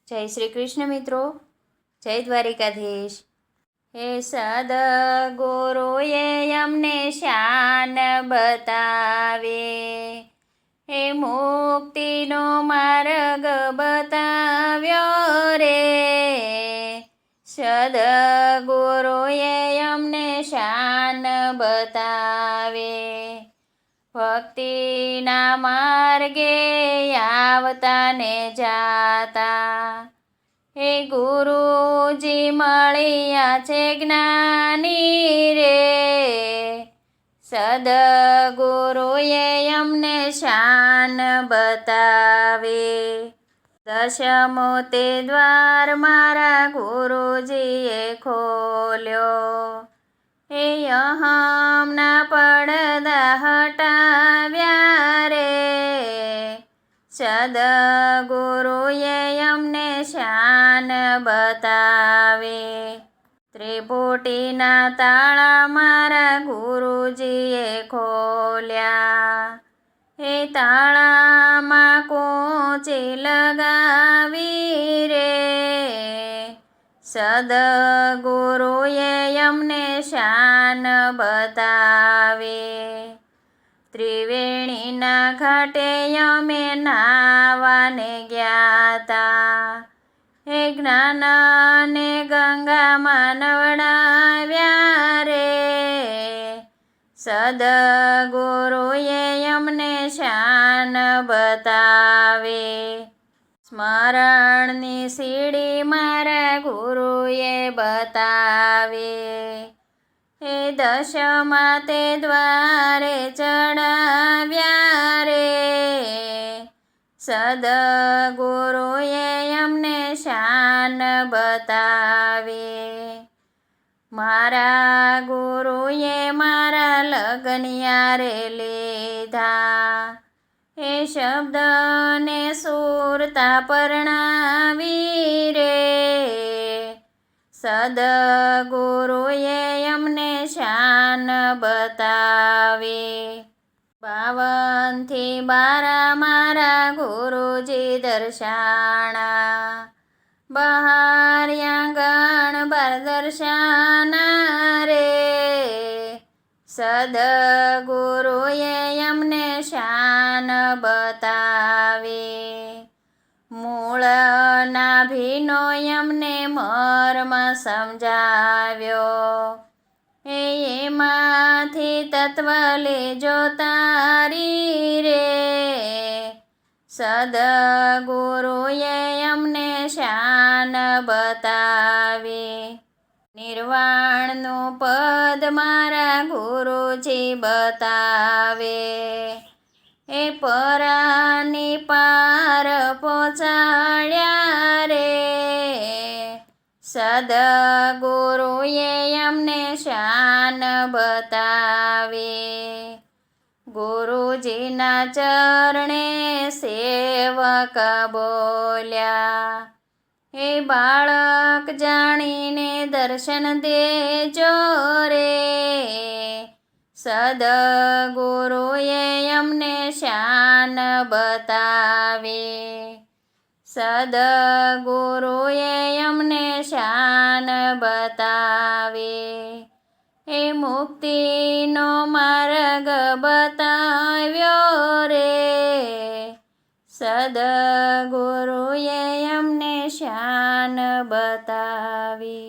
જય શ્રી કૃષ્ણ મિત્રો, જય દ્વારિકાધીશ। હે સદગુરુએ અમને શાન બતાવે, હે મુક્તિનો માર્ગ બતાવ્યો રે। સદગુરુએ અમને શાન બતાવે, ભક્તિના માર્ગે આવતા ને જાતા। હે ગુરુજી મળ્યા છે જ્ઞાની રે, સદગુરુએ અમને શાન બતાવે। દશમો તે દ્વાર મારા ગુરુજીએ ખોલ્યો, હે અહમના પડદા હટાવ્યા રે। સદગુરુએ અમને શાન બતાવે, ત્રિપુટીના તાળા મારા ગુરુજીએ ખોલ્યા, હે તાળામાં કૂંચી લગાવી રે। સદગુરુએ અમને શાન બતાવે, ત્રિવેણીના ઘાટે અમે નાવાને ગયાતા, હે જ્ઞાનને ગંગામાં નવડાવ્યા રે। સદગુરુએ અમને શાન બતાવે, સ્મરણની સીડી મારા ગુરુએ બતાવે, હે દશમા તે દ્વારે ચડાવ્યા રે। સદગુરુએ અમને શાન બતાવે, મારા ગુરુએ મારા લગનિયા રે લીધા, હે શબ્દને સુરતા પરણાવી રે। સદગુરુએ અમને શાન બતાવે, 52 થી 12 મારા ગુરુજી દર્શાણા, બહાર આંગણ બાર દર્શાના રે। સદગુરુએ અમને શાન બતાવે, મૂળ નાભીનો અમને મર્મ સમજાવ્યો, હે એમાંથી તત્વ લેજો તારી રે। સદગુરુએ અમને શાન બતાવે, નિર્વાણનું પદ મારા ગુરુજી બતાવે, એ પરાની પાર પહોંચાડ્યા રે। સદગુરુએ અમને શાન બતાવે, ગુરુજીના ચરણે સેવક બોલ્યા, હે બાળક જાણીને દર્શન દેજો રે। સદગુરુએ અમને શાન બતાવે, સદગુરુએ અમને શાન બતાવે, હે મુક્તિનો માર્ગ બતાવ્યો રે। સદગુરુએ અમને શાન બતાવી।